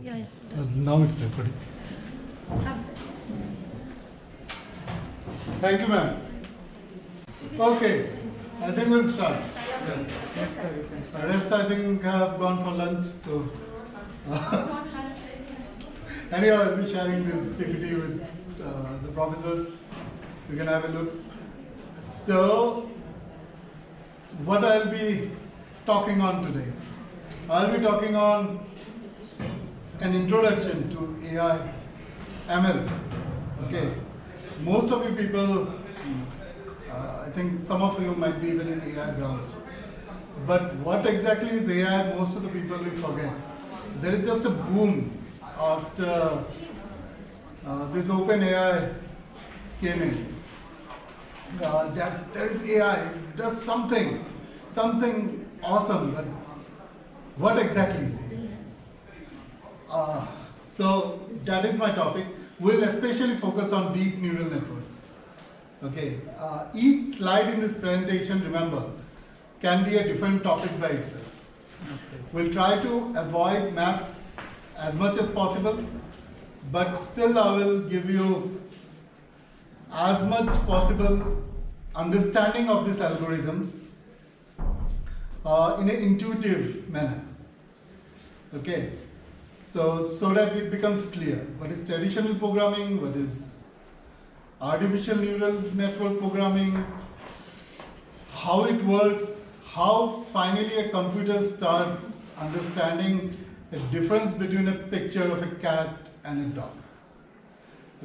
Yeah, yeah. Now it's recording. Thank you, ma'am. Okay, I think we'll start. Rest, I think, have gone for lunch. So, anyway, I'll be sharing this PPT with the professors. We can have a look. So, what I'll be talking on today, I'll be talking on an introduction to AI ML. Okay, most of you people, I think some of you might be even in AI branch. But what exactly is AI? Most of the people will forget. There is just a boom after this open AI came in. That there is AI, it does something awesome, but what exactly is AI? So that is my topic. We'll especially focus on deep neural networks. Okay, each slide in this presentation, remember, can be a different topic by itself. Okay. We'll try to avoid maths as much as possible, but still I will give you as much possible understanding of these algorithms in an intuitive manner. Okay, so that it becomes clear what is traditional programming, what is artificial neural network programming, how it works, how finally a computer starts understanding a difference between a picture of a cat and a dog.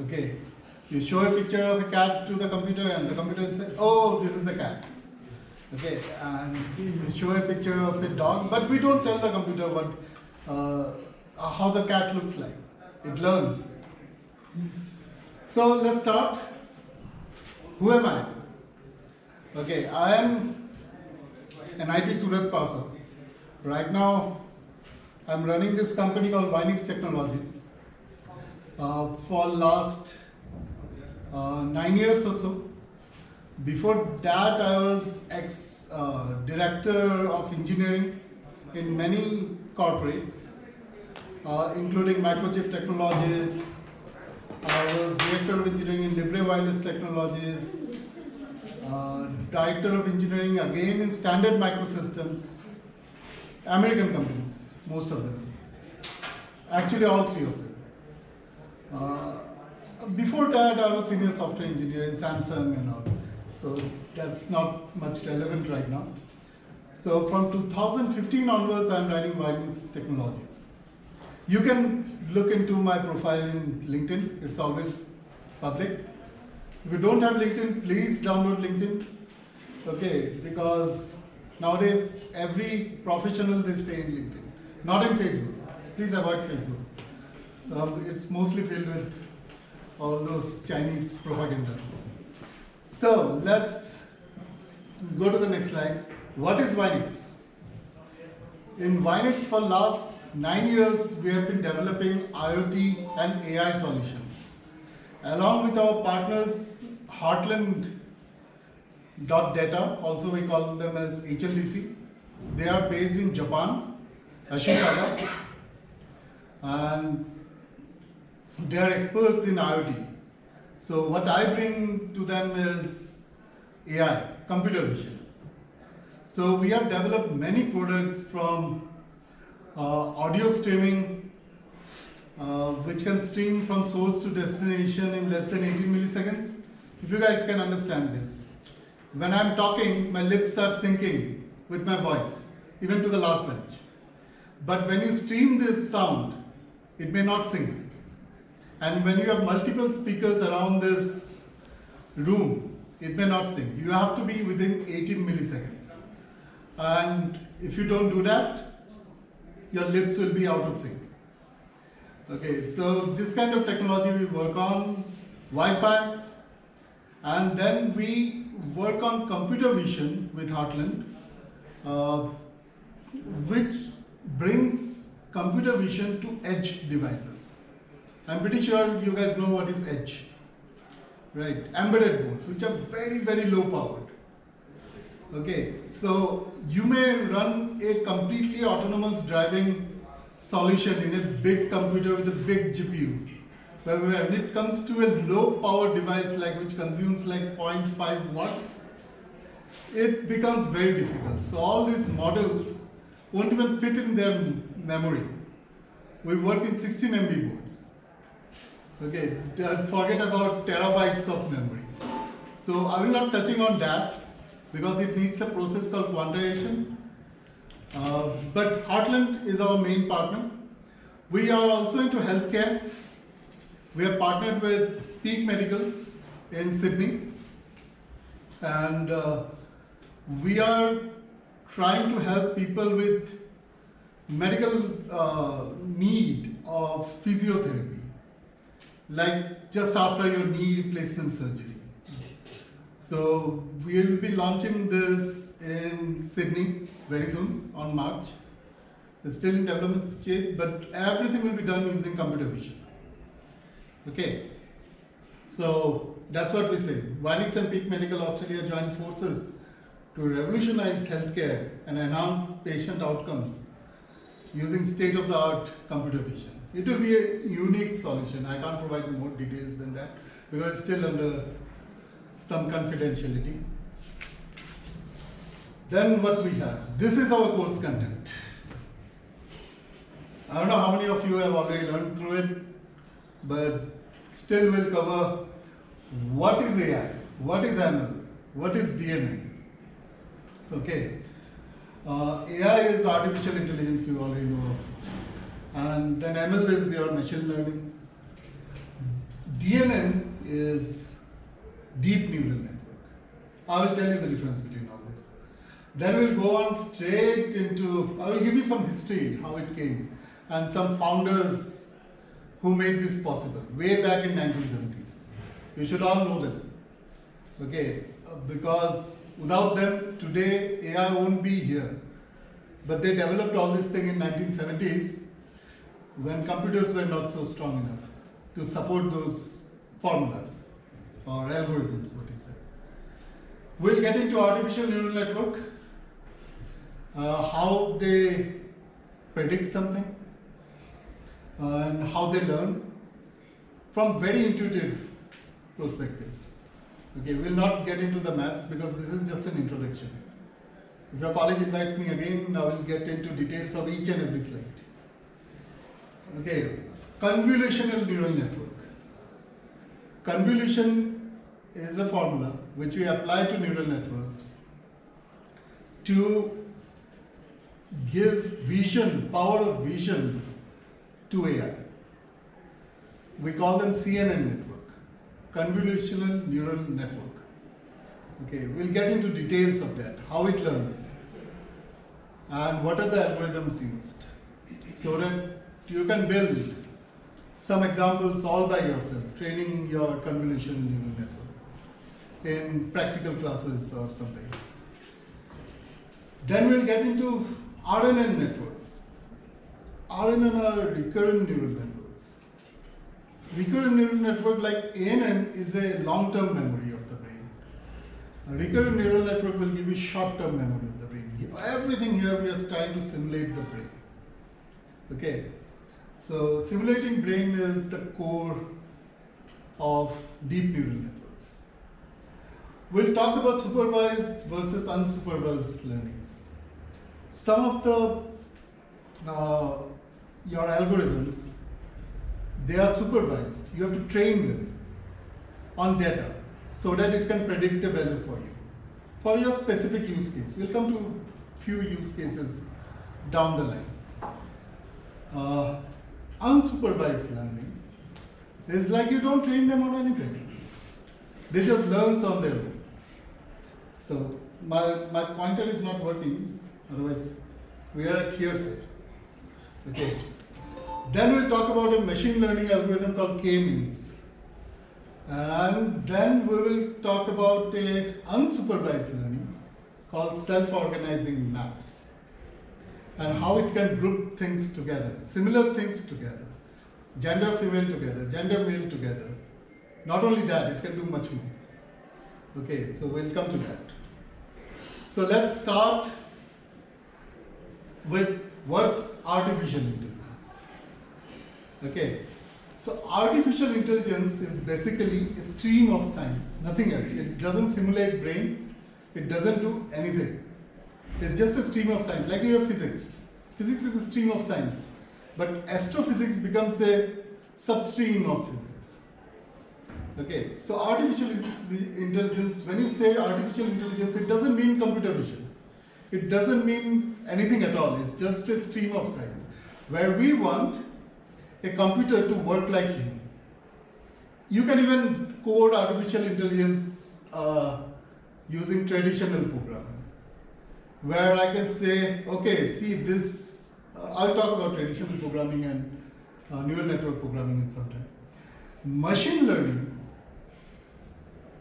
Okay, you show a picture of a cat to the computer and the computer will say, oh, this is a cat. Okay, and you show a picture of a dog, but we don't tell the computer how the cat looks like. It learns. So let's start. Who am I? Okay, I am an IT Surat passer. Right now, I'm running this company called Winix Technologies for last 9 years or so. Before that, I was ex-director of engineering in many corporates, including Microchip Technologies. I was director of engineering in Libre Wireless Technologies, director of engineering again in Standard Microsystems, American companies, most of them. Actually, all three of them. Before that, I was senior software engineer in Samsung and all. So that's not much relevant right now. So from 2015 onwards, I'm writing Winix Technologies. You can look into my profile in LinkedIn. It's always public. If you don't have LinkedIn, please download LinkedIn. Okay, because nowadays every professional they stay in LinkedIn, not in Facebook. Please avoid Facebook. It's mostly filled with all those Chinese propaganda. So let's go to the next slide. What is Winix? In Winix for last 9 years, we have been developing IoT and AI solutions. Along with our partners, Heartland Data, also we call them as HLDC. They are based in Japan, Ashikaga, and they are experts in IoT. So what I bring to them is AI, computer vision. So we have developed many products from audio streaming, which can stream from source to destination in less than 18 milliseconds. If you guys can understand this. When I'm talking, my lips are syncing with my voice, even to the last bench. But when you stream this sound, it may not sync. And when you have multiple speakers around this room, it may not sync. You have to be within 18 milliseconds. And if you don't do that, your lips will be out of sync. Okay, so this kind of technology we work on, Wi-Fi, and then we work on computer vision with Heartland, which brings computer vision to edge devices. I'm pretty sure you guys know what is edge, right? Embedded boards, which are very, very low powered. Okay, so you may run a completely autonomous driving solution in a big computer with a big GPU. But when it comes to a low power device like which consumes like 0.5 watts, it becomes very difficult. So all these models won't even fit in their memory. We work in 16 MB boards. Okay, forget about terabytes of memory. So I will not touching on that because it needs a process called quantization. But Heartland is our main partner. We are also into healthcare. We are partnered with Peak Medicals in Sydney, and we are trying to help people with medical need of physiotherapy, like just after your knee replacement surgery. So we will be launching this in Sydney very soon on March. It's still in development stage, but everything will be done using computer vision. Okay, so that's what we say. Winix and Peak Medical Australia join forces to revolutionize healthcare and enhance patient outcomes using state-of-the-art computer vision. It will be a unique solution. I can't provide more details than that because it's still under some confidentiality. Then what we have, this is our course content. I don't know how many of you have already learned through it, but still we'll cover what is AI, what is ML, what is DNA. Okay, AI is artificial intelligence, you already know of, and then ML is your machine learning. DNN is deep neural network. I will tell you the difference between all this. Then we'll go on straight into, I will give you some history, how it came, and some founders who made this possible, way back in 1970s. You should all know them, okay, because without them, today AI won't be here. But they developed all this thing in 1970s when computers were not so strong enough to support those formulas or algorithms, what you say. We'll get into artificial neural network, how they predict something, and how they learn from very intuitive perspective. Okay, we'll not get into the maths because this is just an introduction. If your college invites me again, I will get into details of each and every slide. Okay, convolutional neural network. Convolution is a formula which we apply to neural network to give vision, power of vision to AI. We call them CNN network, convolutional neural network. Okay, we'll get into details of that, how it learns, and what are the algorithms used, so that you can build some examples all by yourself, training your convolutional neural network in practical classes or something. Then we'll get into RNN networks. RNN are recurrent neural networks. Recurrent neural network like ANN is a long-term memory of the brain. A recurrent neural network will give you short-term memory of the brain. Everything here we are trying to simulate the brain. Okay, so simulating brain is the core of deep neural networks. We'll talk about supervised versus unsupervised learnings. Some of the your algorithms, they are supervised. You have to train them on data so that it can predict a value for you, for your specific use case. We'll come to few use cases down the line. Unsupervised learning is like you don't train them on anything. They just learn on their own. So my pointer is not working, otherwise we are at here side. Okay. Then we'll talk about a machine learning algorithm called K-means. And then we will talk about a unsupervised learning called self-organizing maps, and how it can group things together, similar things together, gender female together, gender male together. Not only that, it can do much more. Okay, so we'll come to that. So let's start with what's artificial intelligence. Okay, so artificial intelligence is basically a stream of science, nothing else. It doesn't simulate brain, it doesn't do anything. It's just a stream of science, like you have physics. Physics is a stream of science, but astrophysics becomes a substream of physics. Okay, so artificial intelligence, when you say artificial intelligence, it doesn't mean computer vision. It doesn't mean anything at all. It's just a stream of science where we want a computer to work like human. You can even code artificial intelligence using traditional programming, where I can say, okay, see this, I'll talk about traditional programming and neural network programming in some time. Machine learning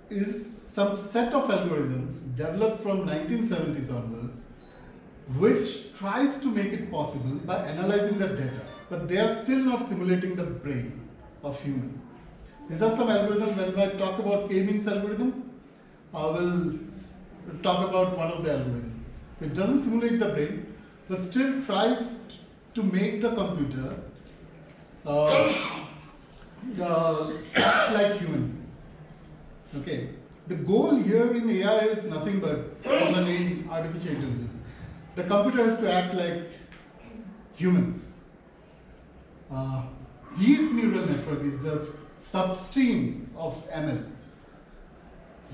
is some set of algorithms developed from 1970s onwards, which tries to make it possible by analyzing the data, but they are still not simulating the brain of human. These are some algorithms. When I talk about K-means algorithm, I will talk about one of the algorithms. It doesn't simulate the brain, but still tries to make the computer act like human. Okay. The goal here in AI is nothing but common name artificial intelligence. The computer has to act like humans. Deep neural network is the substream of ML,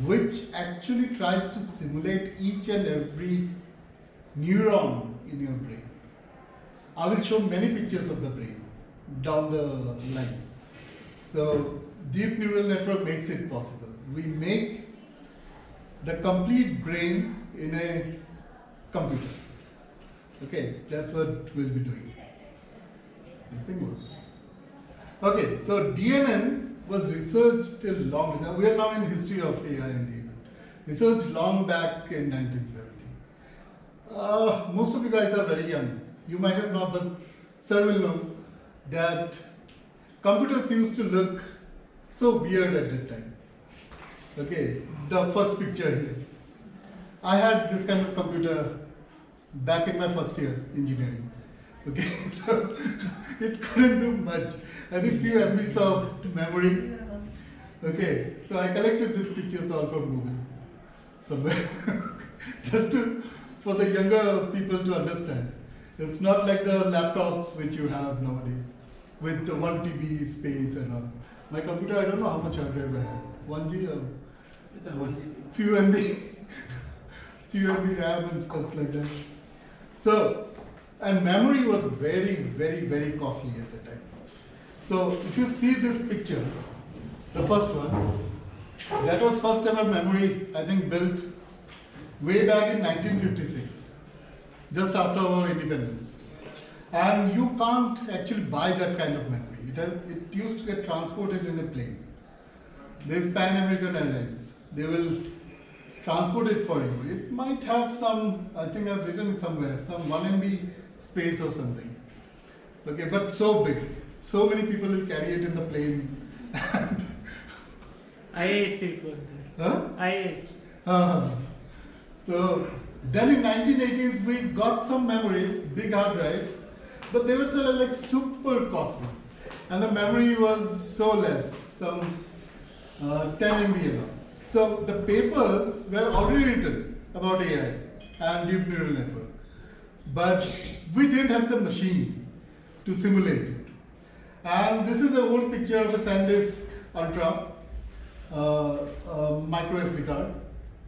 which actually tries to simulate each and every neuron in your brain. I will show many pictures of the brain down the line. So deep neural network makes it possible. We make the complete brain in a computer. Okay, that's what we'll be doing. Everything works. Okay, so DNN was researched till long. We are now in history of AI and DNN. Researched long back in 1970. Most of you guys are very young. You might have not, but sir will know that computers used to look so weird at that time. Okay, the first picture here. I had this kind of computer back in my first year engineering. Okay, so it couldn't do much. I think few MBs of memory. Okay, so I collected these pictures all from Google somewhere. Just for the younger people to understand. It's not like the laptops which you have nowadays with the 1 TB space and all. My computer, I don't know how much hard drive I have. 1 GB or it's a 1 GB. few MB, few MB RAM and stuff like that. So, and memory was very, very, very costly at the time. So, if you see this picture, the first one, that was first ever memory, I think, built way back in 1956, just after our independence. And you can't actually buy that kind of memory. It used to get transported in a plane. There's Pan American Airlines. They will transport it for you. It might have some, I think I've written it somewhere, some 1 MB space or something. Okay, but so big. So many people will carry it in the plane. IAC it was there. Huh? IAC. So then in 1980s we got some memories, big hard drives, but they were like super costly. And the memory was so less, some 10 MB. So the papers were already written about AI and deep neural network. But we didn't have the machine to simulate it. And this is an old picture of a SanDisk Ultra micro SD card,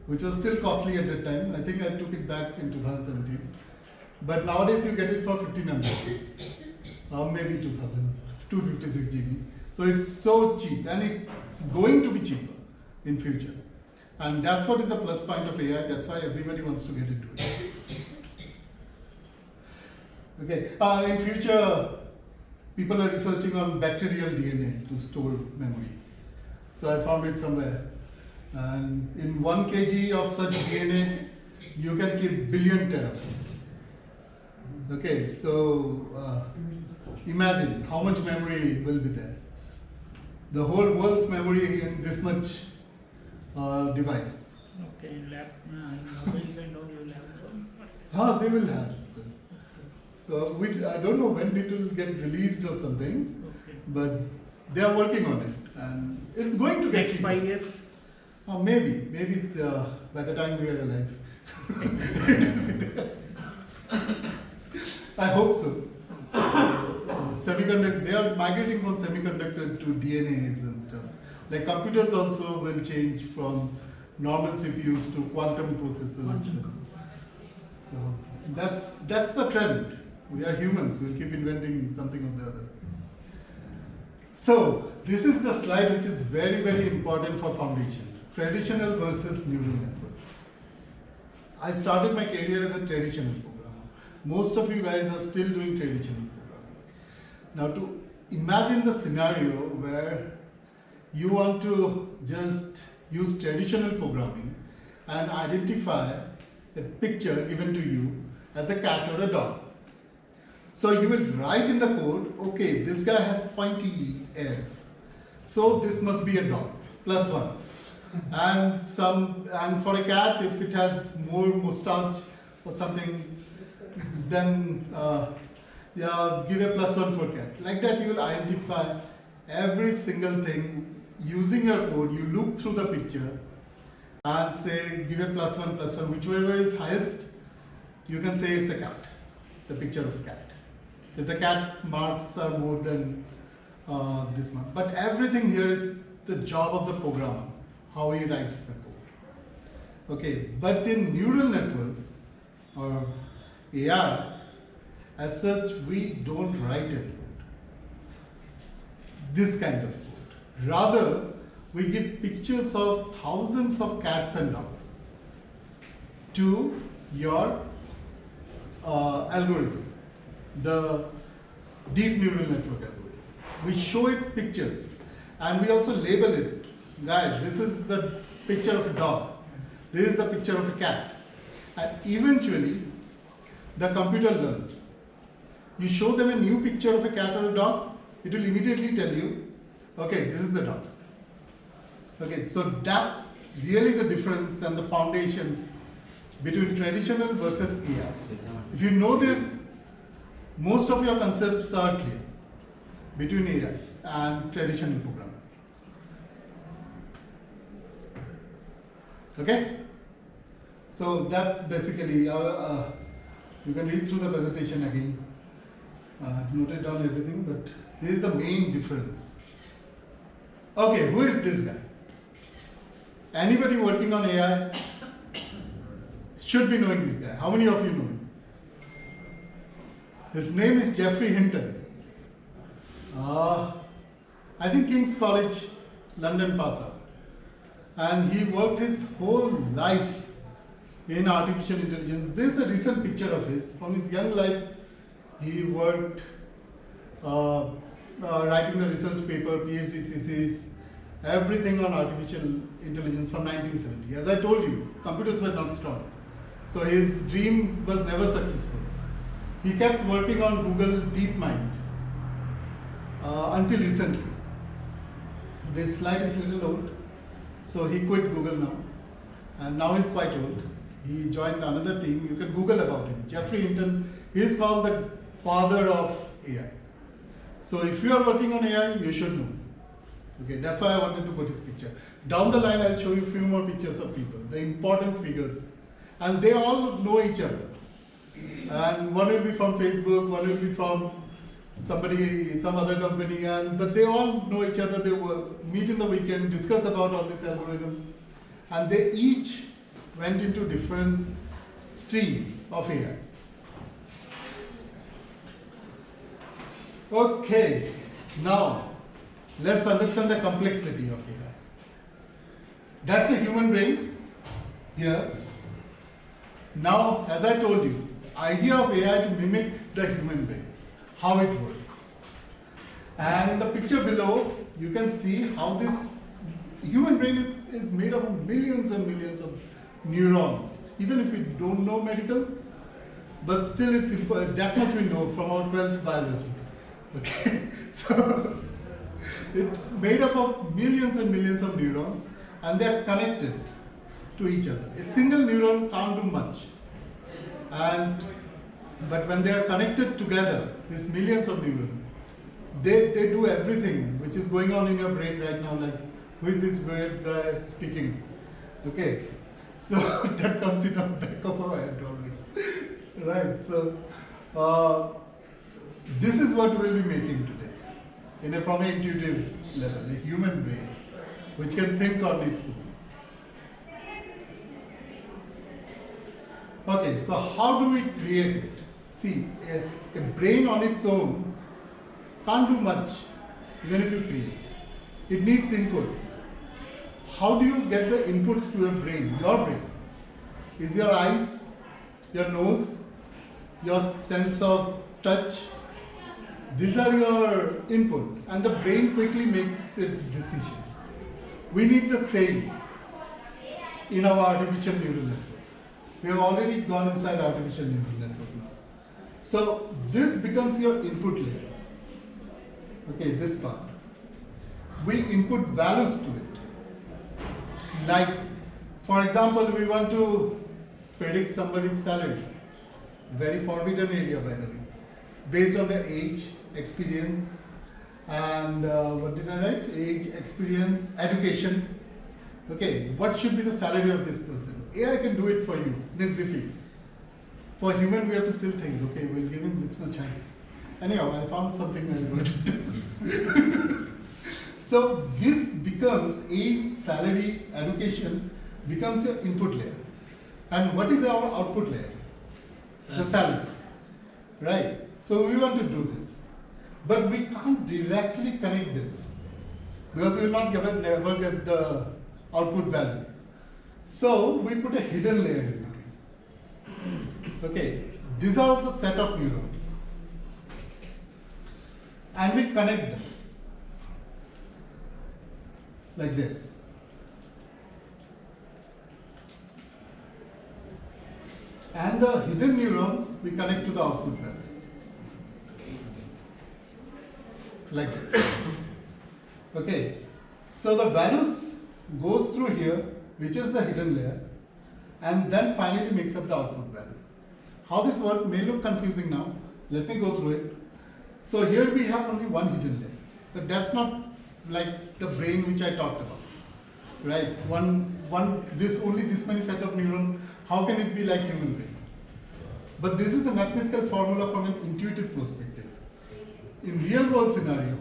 which was still costly at that time. I think I took it back in 2017. But nowadays you get it for 1500 rupees, maybe 2000, 256 GB. So it's so cheap, and it's going to be cheaper in future. And that's what is the plus point of AI. That's why everybody wants to get into it. Okay, in future, people are researching on bacterial DNA to store memory. So I found it somewhere. And in 1 kg of such DNA, you can keep billion terabytes. Okay, so imagine how much memory will be there. The whole world's memory in this much device. Okay, mobiles and all you will have. They will have. I don't know when it will get released or something, Okay. but they are working on it, and it's going to get Next cheaper. 5 years? Maybe by the time we are alive. I hope so. Semiconductor, they are migrating from semiconductor to DNAs and stuff. Like computers also will change from normal CPUs to quantum processors. So that's the trend. We are humans, we'll keep inventing something or the other. So this is the slide which is very, very important for foundation. Traditional versus neural network. I started my career as a traditional programmer. Most of you guys are still doing traditional programming. Now to imagine the scenario where you want to just use traditional programming and identify a picture given to you as a cat or a dog. So you will write in the code, okay, this guy has pointy ears, so this must be a dog, +1. And for a cat, if it has more mustache or something, then yeah, give a +1 for cat. Like that, you will identify every single thing using your code. You look through the picture and say, give a +1, whichever is highest, you can say it's a cat, the picture of a cat. If the cat marks are more than this mark. But everything here is the job of the programmer, how he writes the code. Okay, but in neural networks or AI, as such, we don't write a code. This kind of code. Rather, we give pictures of thousands of cats and dogs to your algorithm, the deep neural network algorithm. We show it pictures and we also label it. Guys, this is the picture of a dog. This is the picture of a cat. And eventually, the computer learns. You show them a new picture of a cat or a dog, it will immediately tell you, okay, this is the dog. Okay, so that's really the difference and the foundation between traditional versus AI. If you know this, most of your concepts are clear between AI and traditional programming. Okay? So that's basically, you can read through the presentation again. I've noted down everything, but this is the main difference. Okay, who is this guy? Anybody working on AI should be knowing this guy. How many of you know him? His name is Geoffrey Hinton. I think King's College, London pass out. And he worked his whole life in artificial intelligence. This is a recent picture of his. From his young life, he worked writing the research paper, PhD thesis, everything on artificial intelligence from 1970. As I told you, computers were not strong. So his dream was never successful. He kept working on Google DeepMind until recently. This slide is a little old, so he quit Google now. And now he's quite old. He joined another team. You can Google about him. Geoffrey Hinton, he is called the father of AI. So if you are working on AI, you should know. Okay, that's why I wanted to put his picture. Down the line, I'll show you a few more pictures of people, the important figures. And they all know each other. And one will be from Facebook, one will be from somebody, some other company, but they all know each other. They meet in the weekend, discuss about all this algorithm, and they each went into different stream of AI. Okay, now let's understand the complexity of AI. That's the human brain here. Now, as I told you, idea of AI to mimic the human brain, how it works. And in the picture below, you can see how this human brain is made up of millions and millions of neurons. Even if we don't know medical, but still it's that much we know from our 12th biology. Okay, so it's made up of millions and millions of neurons, and they are connected to each other. A single neuron can't do much. But when they are connected together, these millions of neurons, they do everything which is going on in your brain right now, like who is this weird guy speaking? Okay, so that comes in the back of our head always, right? So this is what we'll be making today, from an intuitive level, a human brain which can think on its own. Okay, so how do we create it? See, a brain on its own can't do much, even if you create. It needs inputs. How do you get the inputs to your brain? Your brain is your eyes, your nose, your sense of touch. These are your input, and the brain quickly makes its decision. We need the same in our artificial neural network. We have already gone inside artificial neural network now. So this becomes your input layer. Okay, this part. We input values to it. Like, for example, we want to predict somebody's salary. Very forbidden area, by the way. Based on their age, experience, and what did I write? Age, experience, education. Okay, what should be the salary of this person? AI can do it for you, Nizifi. For human, we have to still think, okay, we'll give him this much height. Anyhow, I found something I wrote it down. So this becomes age, salary, education becomes your input layer. And what is our output layer? The salary. Right? So we want to do this. But we can't directly connect this because we will not never get the output value. So we put a hidden layer in between. Okay, these are also set of neurons. And we connect them like this. And the hidden neurons we connect to the output values. Like this. Okay, so the values goes through here, reaches the hidden layer, and then finally makes up the output value. How this works may look confusing now. Let me go through it. So here we have only one hidden layer, but that's not like the brain which I talked about, right? Only this many set of neurons. How can it be like human brain? But this is a mathematical formula from an intuitive perspective. In real world scenario,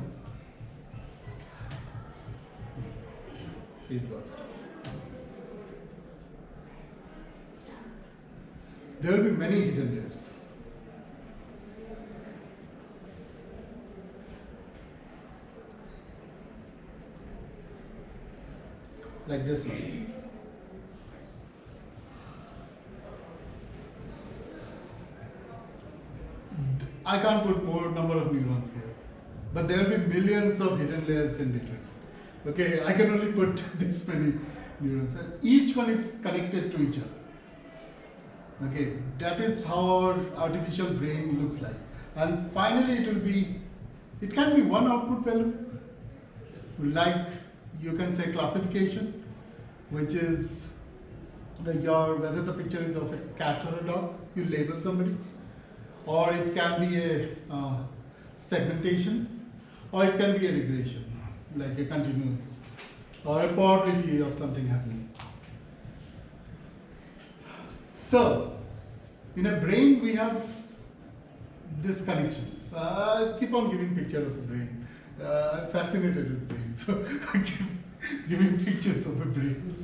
it works. There will be many hidden layers. Like this one. I can't put more number of neurons here, but there will be millions of hidden layers in between. Okay, I can only put this many neurons, and each one is connected to each other. Okay, that is how our artificial brain looks like. And finally, it can be one output value, like you can say classification, which is whether the picture is of a cat or a dog, you label somebody. Or it can be a segmentation, or it can be a regression, like a continuous, or a probability of something happening. So, in a brain we have these connections. I keep on giving picture of a brain. I'm fascinated with brains, so I keep giving pictures of a brain.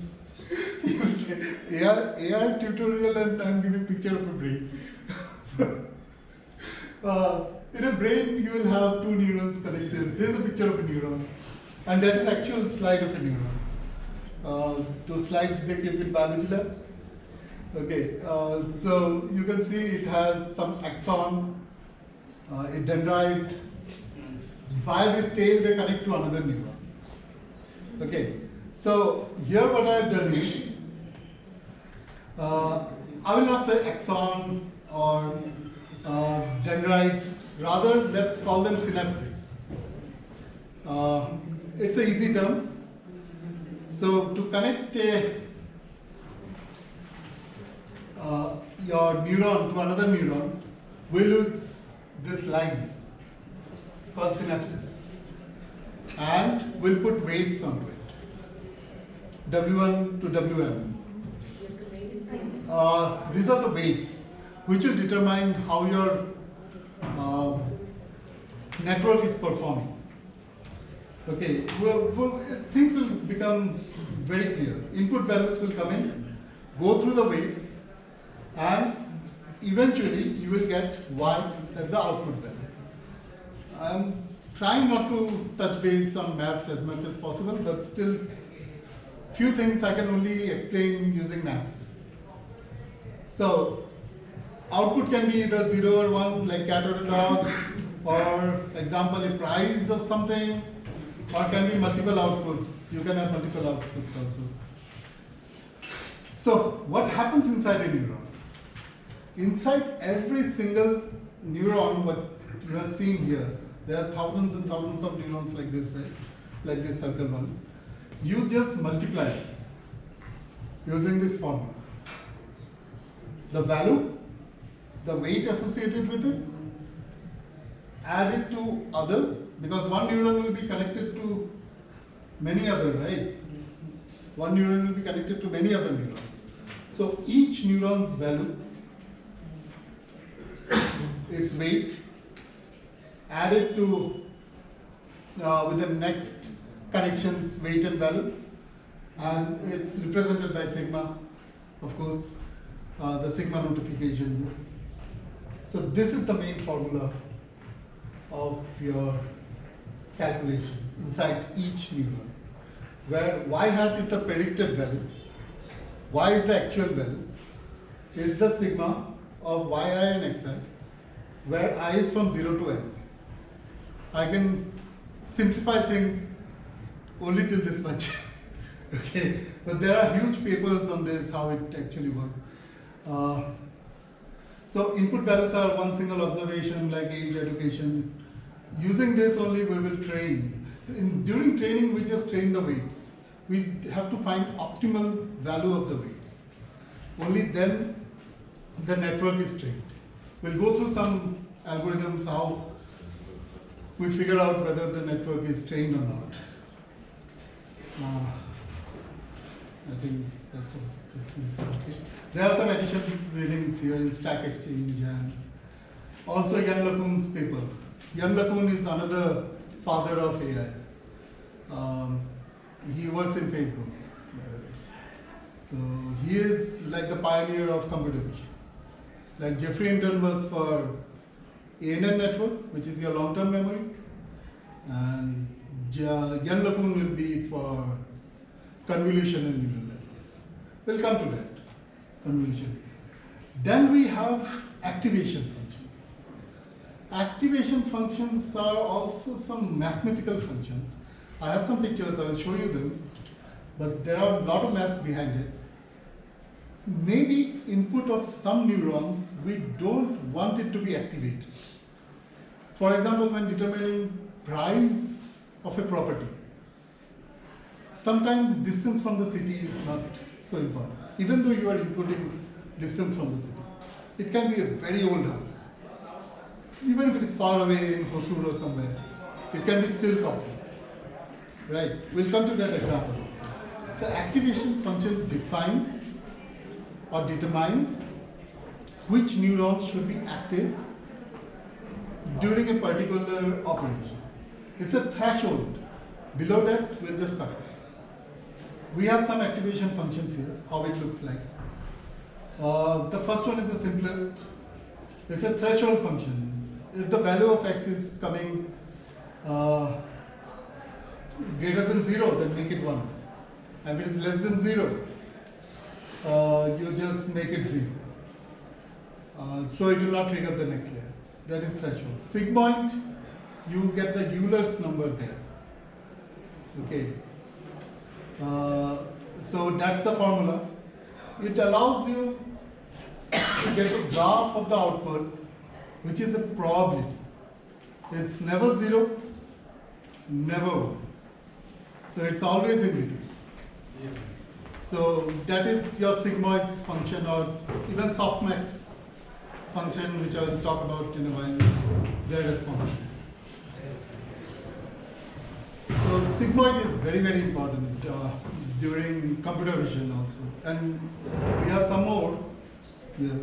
You say, AI tutorial and I'm giving picture of a brain. In a brain, you will have two neurons connected. There is a picture of a neuron, and that is actual slide of a neuron. Those slides they keep in biology lab. Okay, so you can see it has some axon, a dendrite. Via this tail, they connect to another neuron. Okay, so here what I have done is, I will not say axon or dendrites, rather let's call them synapses. It's an easy term. So to connect your neuron to another neuron, we'll use these lines. called synapses, and we'll put weights onto it. W1 to Wm. These are the weights which will determine how your network is performing. Okay, things will become very clear. Input values will come in, go through the weights, and eventually you will get Y as the output value. I'm trying not to touch base on maths as much as possible, but still few things I can only explain using maths. So output can be either 0 or 1, like cat or a dog, or example a price of something, or can be multiple outputs. You can have multiple outputs also. So what happens inside a neuron? Inside every single neuron, what you have seen here, there are thousands and thousands of neurons like this, right? Like this circle one. You just multiply it using this formula. The value, the weight associated with it, add it to other, because one neuron will be connected to many other, right? One neuron will be connected to many other neurons. So each neuron's value, its weight, add it to with the next connections weight and value, and it's represented by sigma, of course, the sigma notification. So this is the main formula of your calculation inside each neuron, where y hat is the predicted value, y is the actual value, is the sigma of yi and xi, where I is from 0 to n. I can simplify things only till this much. Okay, but there are huge papers on this, how it actually works. So input values are one single observation, like age, education. Using this only we will train. During training we just train the weights. We have to find optimal value of the weights. Only then the network is trained. We'll go through some algorithms how we figure out whether the network is trained or not. I think rest of this things are okay. There are some additional readings here in Stack Exchange and also Jan LeCun's paper. Jan LeCun is another father of AI. He works in Facebook, by the way. So he is like the pioneer of computer vision. Like Jeffrey Hinton was for ANN network, which is your long-term memory, and Jan LeCun will be for convolution and neural networks. We'll come to that, convolution. Then we have activation functions. Activation functions are also some mathematical functions. I have some pictures, I will show you them, but there are a lot of maths behind it. Maybe input of some neurons, we don't want it to be activated. For example, when determining price of a property, sometimes distance from the city is not so important. Even though you are inputting distance from the city, it can be a very old house. Even if it is far away in Hosur or somewhere, it can be still costly. Right? We'll come to that example also. So activation function defines or determines which neurons should be active during a particular operation. It's a threshold. Below that, we'll just cut it. We have some activation functions here, how it looks like. The first one is the simplest. It's a threshold function. If the value of x is coming greater than 0, then make it 1. And if it is less than 0, you just make it 0. So it will not trigger the next layer. That is threshold. Sigmoid, you get the Euler's number there. Okay. So that's the formula. It allows you to get a graph of the output, which is a probability. It's never 0, never 1. So it's always in between. So that is your sigmoid's function, or even softmax function, which I will talk about in a while, their responsibilities. sigmoid is very, very important during computer vision also. And we have some more here.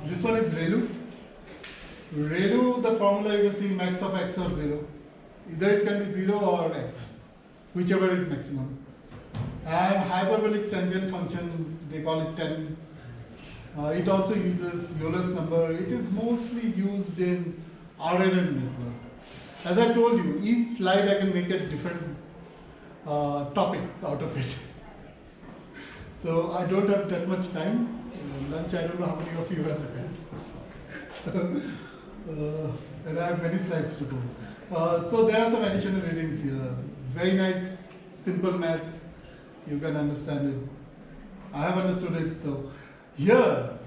This one is ReLU. ReLU, the formula you can see max of x or 0. Either it can be 0 or x, whichever is maximum. And hyperbolic tangent function, they call it 10. It also uses Euler's number. It is mostly used in RNN network. As I told you, each slide I can make a different topic out of it. So I don't have that much time. Lunch, I don't know how many of you have had. And I have many slides to go. So there are some additional readings here. Very nice, simple maths. You can understand it. I have understood it. So here,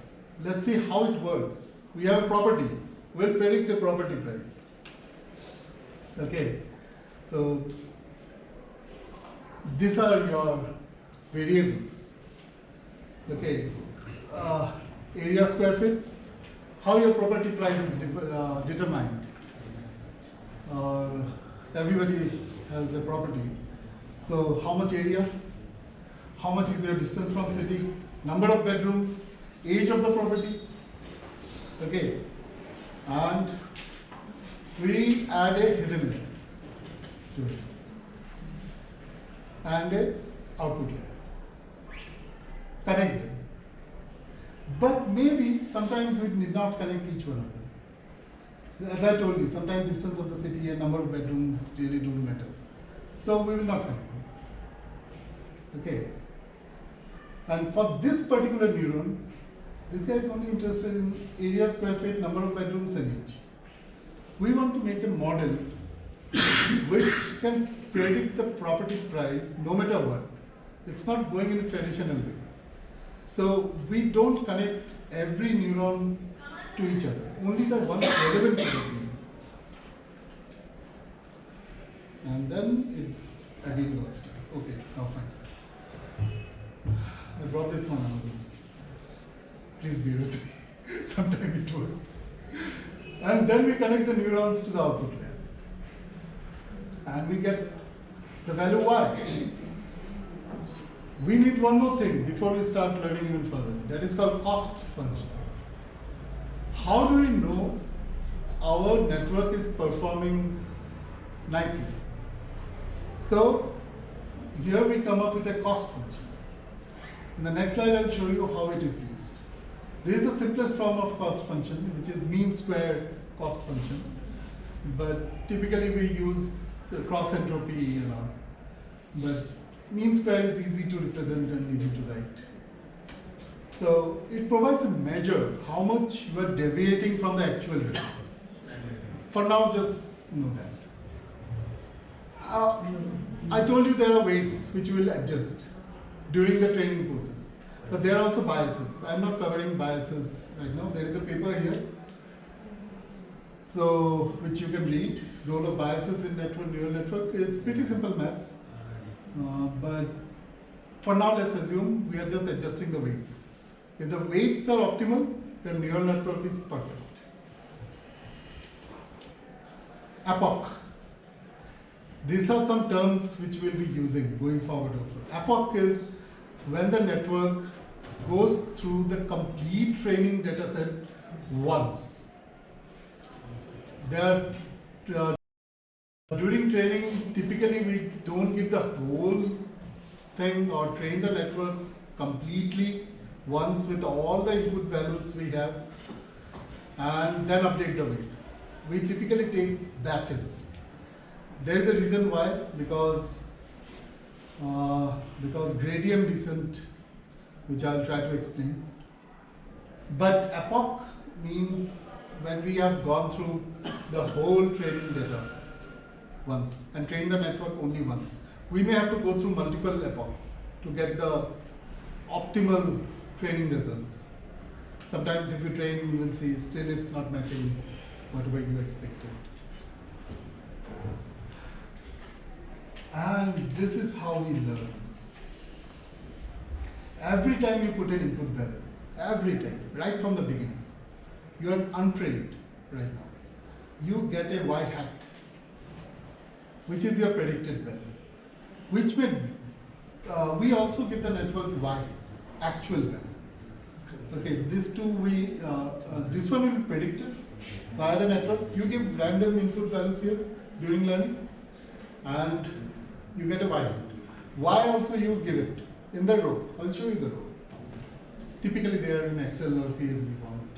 let's see how it works. We have a property. We'll predict a property price. Okay. So these are your variables. Okay. Area square feet. How your property price is determined. Everybody has a property. So how much area? How much is your distance from city? Number of bedrooms? Age of the property? Okay. And we add a hidden layer to it. And a output layer. Connect them. But maybe sometimes we need not connect each one of them. So as I told you, sometimes distance of the city and number of bedrooms really don't matter. So we will not connect them. Okay. And for this particular neuron, this guy is only interested in area square feet, number of bedrooms and age. We want to make a model which can predict the property price no matter what. It's not going in a traditional way. So we don't connect every neuron to each other, only the ones relevant to the neuron. And then it again got stuck. Okay, now fine. I brought this one another. Please bear with me. Sometimes it works. And then we connect the neurons to the output layer. And we get the value y. We need one more thing before we start learning even further. That is called cost function. How do we know our network is performing nicely? So here we come up with a cost function. In the next slide, I'll show you how it is used. This is the simplest form of cost function, which is mean square cost function. But typically we use the cross entropy and all. But mean square is easy to represent and easy to write. So it provides a measure how much you are deviating from the actual results. For now, just know that. I told you there are weights which will adjust during the training process. But there are also biases. I'm not covering biases right now. There is a paper here, so which you can read. Role of biases in neural network. It's pretty simple maths. But for now, let's assume we are just adjusting the weights. If the weights are optimal, the neural network is perfect. Epoch. These are some terms which we'll be using going forward also. Epoch is when the network goes through the complete training data set once. During training, typically we don't give the whole thing or train the network completely once with all the input values we have and then update the weights. We typically take batches. There is a reason why, because gradient descent, which I'll try to explain. But epoch means when we have gone through the whole training data once and train the network only once. We may have to go through multiple epochs to get the optimal training results. Sometimes if you train, you will see still it's not matching whatever you expected. And this is how we learn. Every time you put an input value, every time, right from the beginning, you are untrained right now. You get a y hat which is your predicted value, which may, we also give the network y, actual value. Okay, this this one will be predicted by the network. You give random input values here during learning, and you get a y hat. Y also you give it in the row. I'll show you the row. Typically they are in Excel or CSV format.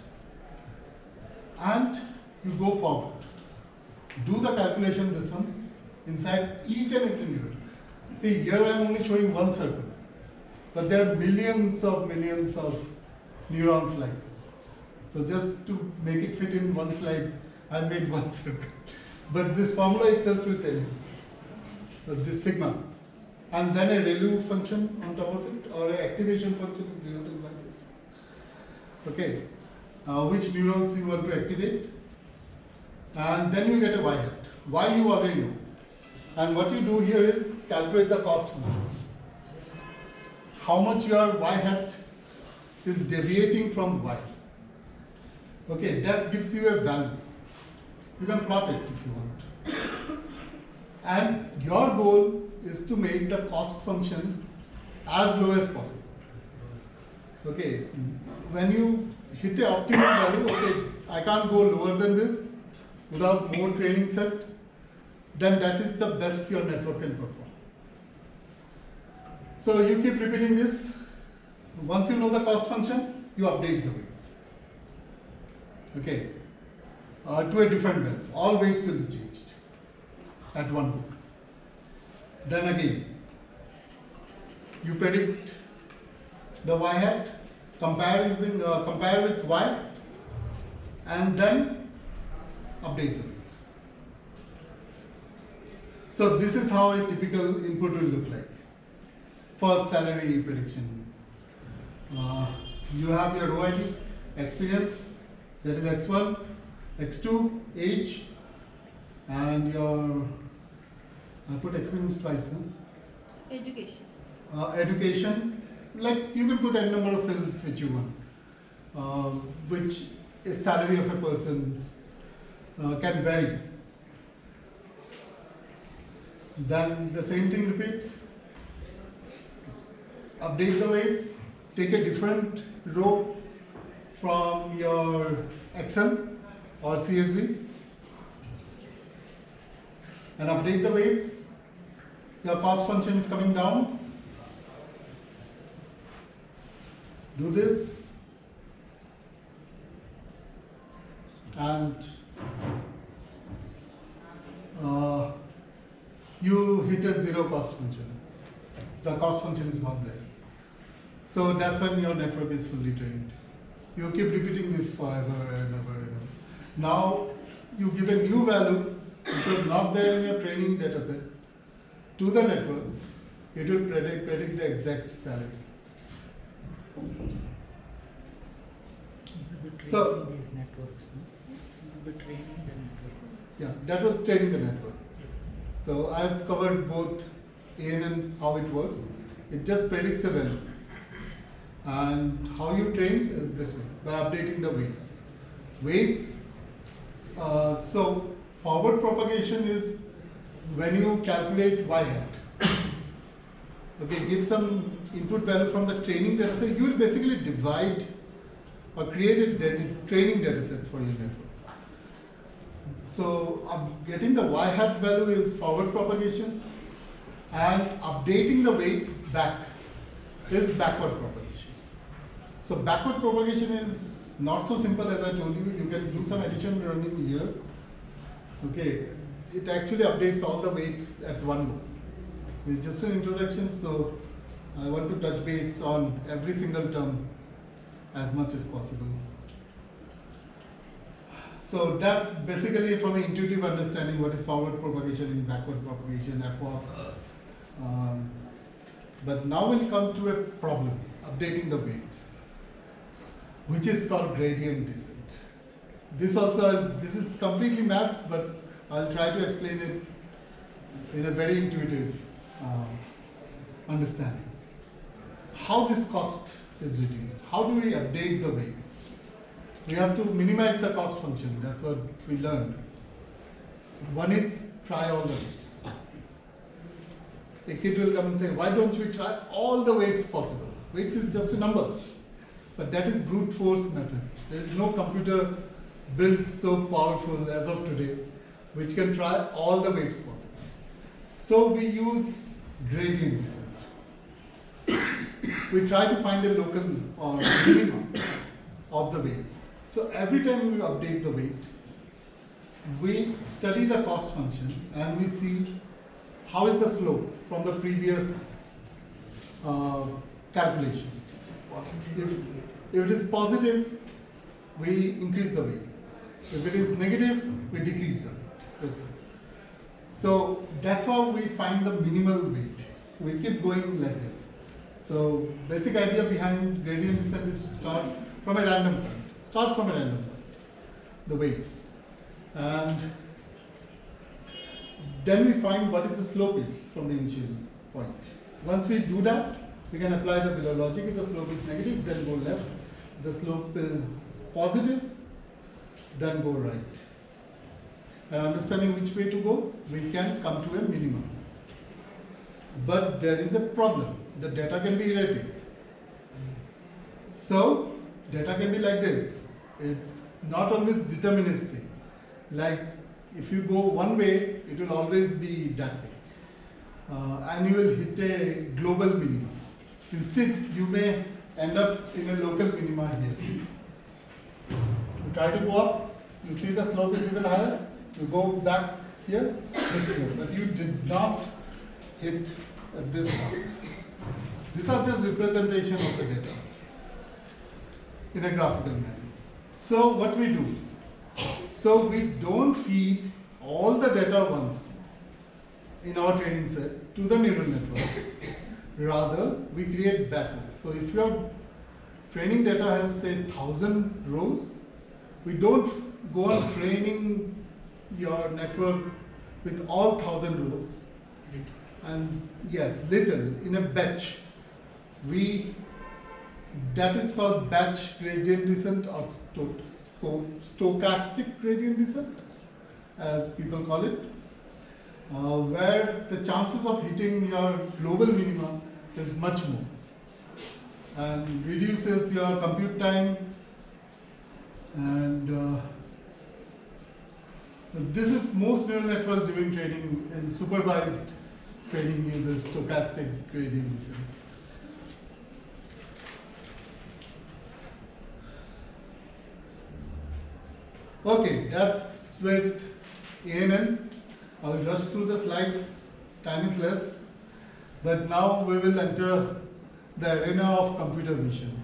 And you go forward. Do the calculation this one inside each and every neuron. See, here I am only showing one circle, but there are millions of neurons like this. So just to make it fit in one slide, I made one circle. But this formula itself will tell you that this sigma, and then a ReLU function on top of it, or an activation function is denoted by this. Okay, which neurons you want to activate, and then you get a y hat. Y you already know. And what you do here is calculate the cost function. How much your y hat is deviating from y. Okay, that gives you a value. You can plot it if you want. And your goal is to make the cost function as low as possible. Okay, when you hit the optimal value, okay, I can't go lower than this without more training set, then that is the best your network can perform. So you keep repeating this. Once you know the cost function, you update the weights. Okay, to a different value. All weights will be changed at one go. Then again, you predict the y hat, compare with y, and then update the weights. So this is how a typical input will look like for salary prediction. You have your OID, experience, that is X1, X2, age, and your, I put experience twice, huh? Education. Education, like you can put any number of fields which you want, which is salary of a person can vary. Then the same thing repeats. Update the weights, take a different row from your Excel or CSV and update the weights. Your cost function is coming down. Do this and you hit a zero cost function. The cost function is not there. So that's when your network is fully trained. You keep repeating this forever and ever and ever. Now you give a new value which was not there in your training data set to the network. It will predict the exact salary. So these networks, no? Training the network. Yeah, that was training the network. So I've covered both AN and how it works. It just predicts a value. And how you train is this way, by updating the weights. Weights, so forward propagation is when you calculate y hat. Okay, give some input value from the training data set. You will basically divide or create a training data set for your network. So getting the y hat value is forward propagation, and updating the weights back is backward propagation. So backward propagation is not so simple as I told you. You can do some addition running here. Okay, it actually updates all the weights at one go. It's just an introduction, so I want to touch base on every single term as much as possible. So that's basically from an intuitive understanding what is forward propagation and backward propagation, epoch. But now we'll come to a problem, updating the weights, which is called gradient descent. This is completely maths, but I'll try to explain it in a very intuitive understanding. How this cost is reduced? How do we update the weights? We have to minimize the cost function. That's what we learned. One is try all the weights. a kid will come and say, why don't we try all the weights possible? Weights is just a number, but that is brute force method. There is no computer built so powerful as of today which can try all the weights possible. So we use gradient descent. We try to find a local or minimum of the weights. So every time we update the weight, we study the cost function and we see how is the slope from the previous calculation. If it is positive, we increase the weight. If it is negative, we decrease the weight. So that's how we find the minimal weight. So we keep going like this. So basic idea behind gradient descent is to start from a random point. Start from a random point, the weights. And then we find what is the slope is from the initial point. Once we do that, we can apply the below logic. If the slope is negative, then go left. If the slope is positive, then go right. And understanding which way to go, we can come to a minimum. But there is a problem. The data can be erratic. So, data can be like this. It's not always deterministic. Like, if you go one way, it will always be that way. And you will hit a global minimum. Instead, you may end up in a local minima here. You try to go up, you see the slope is even higher, you go back here, hit here. But you did not hit at this point. These are just representation of the data in a graphical manner. So what we do? So we don't feed all the data once in our training set to the neural network. Rather, we create batches. So if your training data has say 1,000 rows, we don't go on training your network with all 1,000 rows. And yes, little in a batch. That is called batch gradient descent or stochastic gradient descent, as people call it, where the chances of hitting your global minimum is much more and reduces your compute time. And this is most neural networks during training and supervised training uses stochastic gradient descent. Okay, that's with ANN. I will rush through the slides, time is less. But now we will enter the arena of computer vision.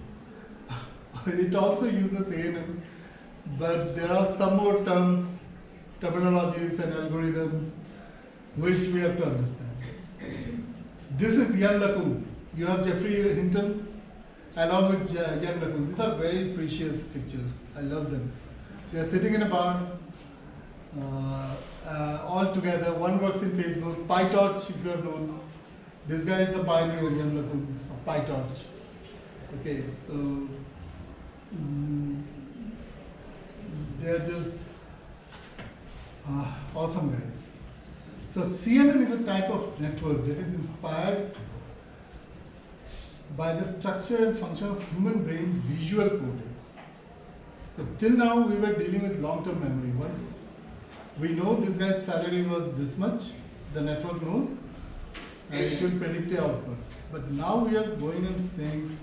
It also uses ANN, but there are some more terms, terminologies and algorithms which we have to understand. This is Yann LeCun. You have Jeffrey Hinton along with Yann LeCun. These are very precious pictures. I love them. They are sitting in a bar, all together. One works in Facebook. PyTorch, if you have known. This guy is a pioneer, Yann LeCun, of PyTorch. Okay, so they are just awesome guys. So CNN is a type of network that is inspired by the structure and function of human brain's visual cortex. So till now we were dealing with long-term memory. Once we know this guy's salary was this much, the network knows, and it will predict the output. But now we are going and saying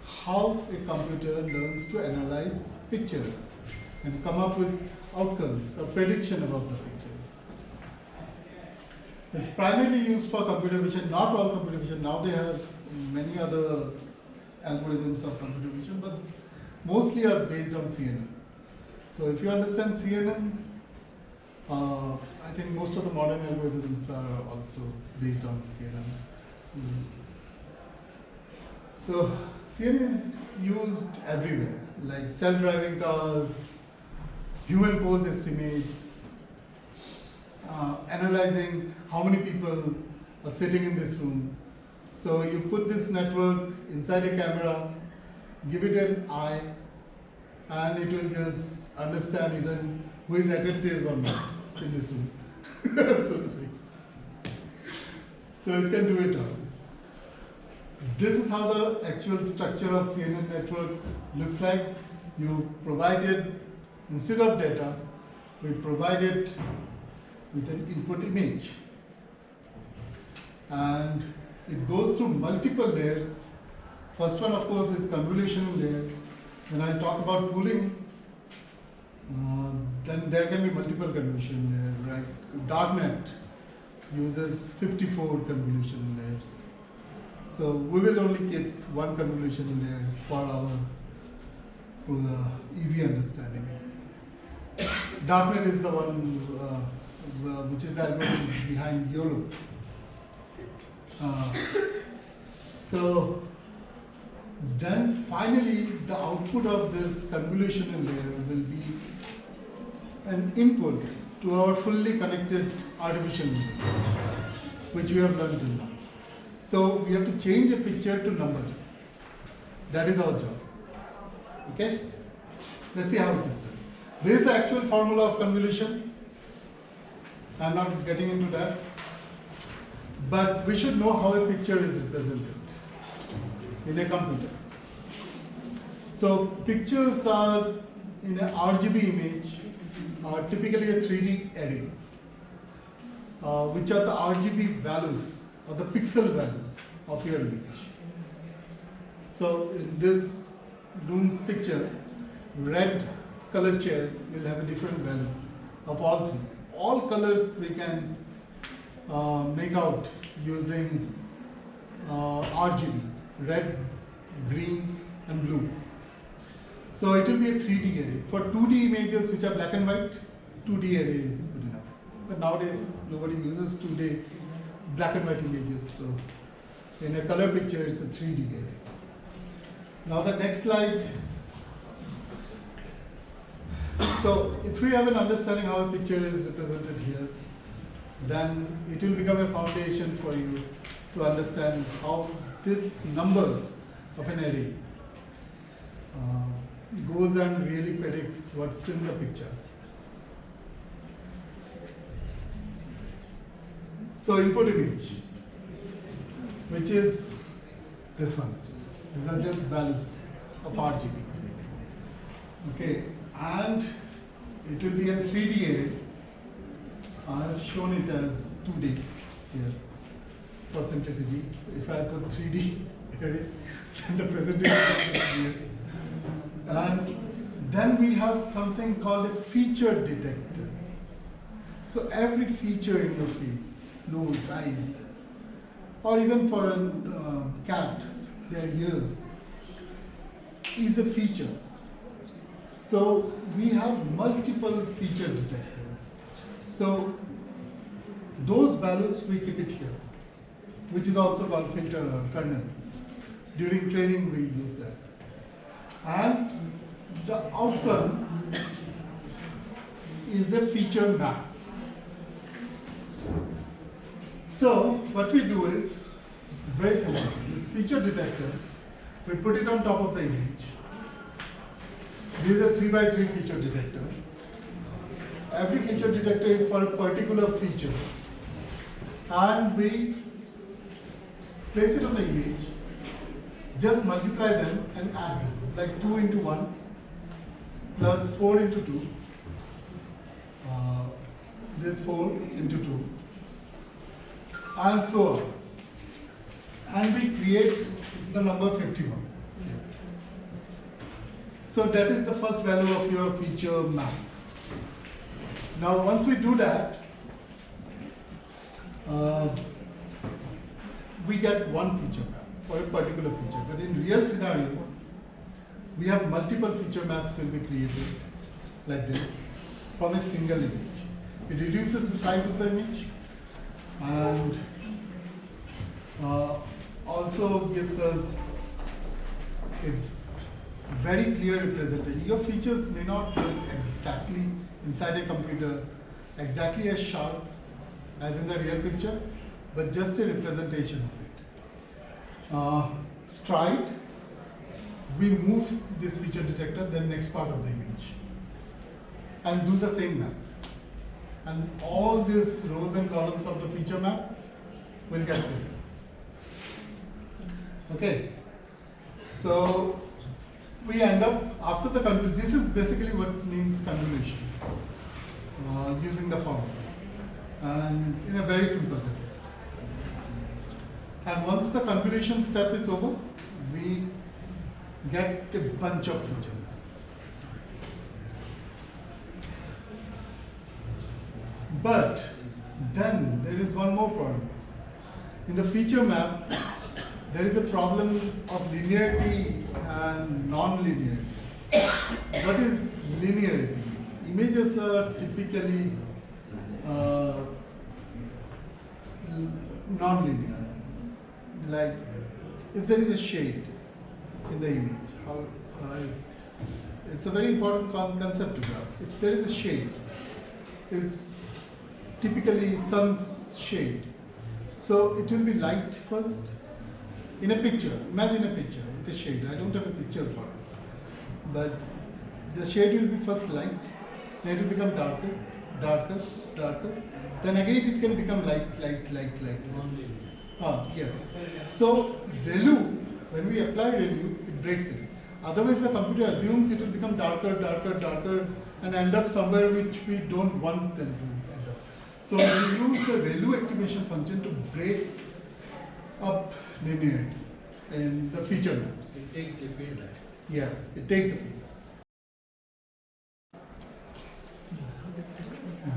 how a computer learns to analyze pictures and come up with outcomes or prediction about the pictures. It's primarily used for computer vision, not all computer vision. Now they have many other algorithms of computer vision, but mostly are based on CNN. So if you understand CNN, I think most of the modern algorithms are also based on CNN. So CNN is used everywhere, like self-driving cars, human pose estimates, analyzing how many people are sitting in this room. So you put this network inside a camera, give it an eye, and it will just understand even who is attentive or not in this room. I'm so sorry. So it can do it all. This is how the actual structure of CNN network looks like. You provided, instead of data, we provide it with an input image. And it goes through multiple layers. First one, of course, is convolutional layer. When I talk about pooling, then there can be multiple convolution layers, right? Darknet uses 54 convolution layers. So we will only keep one convolution layer for the easy understanding. Darknet is the one which is the algorithm behind YOLO. So then finally the output of this convolutional layer will be an input to our fully connected artificial neural, which we have learned till now. So we have to change a picture to numbers. That is our job. Okay? Let's see how it is done. This is the actual formula of convolution. I'm not getting into that. But we should know how a picture is represented in a computer. So pictures are in an RGB image, are typically a 3D array, which are the RGB values or the pixel values of your image. So in this room's picture, red color chairs will have a different value of all three. All colors we can make out using RGB, red, green and blue. So it will be a 3D array. For 2D images which are black and white, 2D array is good enough. But nowadays nobody uses 2D black and white images. So in a color picture it's a 3D array. Now the next slide. So if we have an understanding how a picture is represented here, then it will become a foundation for you to understand how these numbers of an array goes and really predicts what's in the picture. So input image, which is this one. These are just values of RGB. Okay, and it will be a 3D array. I have shown it as 2D here for simplicity. If I put 3D array, then the presentation is here. And then we have something called a feature detector. So every feature in your face, nose, eyes, or even for a cat, their ears, is a feature. So we have multiple feature detectors. So those values we keep it here, which is also called filter or kernel. During training we use that. And the outcome is a feature map. So what we do is very simple. This feature detector, we put it on top of the image. This is a 3x3 feature detector. Every feature detector is for a particular feature. And we place it on the image, just multiply them and add them, like 2 into 1 plus 4 into 2. This 4 into 2. And so on. And we create the number 51. So that is the first value of your feature map. Now once we do that, we get one feature map for a particular feature. But in real scenario, we have multiple feature maps will be created like this from a single image. It reduces the size of the image and also gives us a very clear representation. Your features may not look exactly inside a computer exactly as sharp as in the real picture, but just a representation of it. Stride, we move this feature detector the next part of the image and do the same maps. And all these rows and columns of the feature map will get filled. Okay. So we end up after the convolution. This is basically what means convolution using the formula, and in a very simple terms. And once the convolution step is over, we get a bunch of feature maps. But then there is one more problem. In the feature map, there is a problem of linearity and non-linearity. What is linearity? Images are typically non-linear. Like if there is a shade in the image, it's a very important concept to grasp. If there is a shade, it's typically sun's shade. So it will be light first. In a picture, imagine a picture with a shade. I don't have a picture for it. But the shade will be first light, then it will become darker, darker, darker. Then again it can become light. Yes. So ReLU, when we apply ReLU, it breaks it. Otherwise the computer assumes it will become darker, darker, darker, and end up somewhere which we don't want them to end up. So we use the ReLU activation function to break up linearity in the feature maps. It takes the feedback. Yes, it takes the feedback.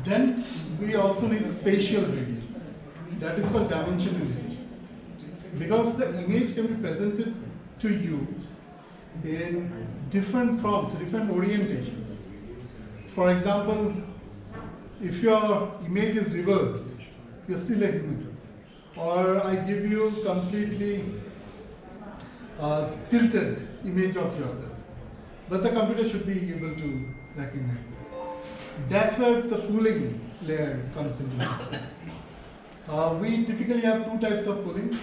Then we also need spatial gradients. That is for dimension image. Because the image can be presented to you in different forms, different orientations. For example, if your image is reversed, you're still a human. Or I give you completely tilted image of yourself. But the computer should be able to recognize it. That's where the pooling layer comes into play. We typically have two types of pooling.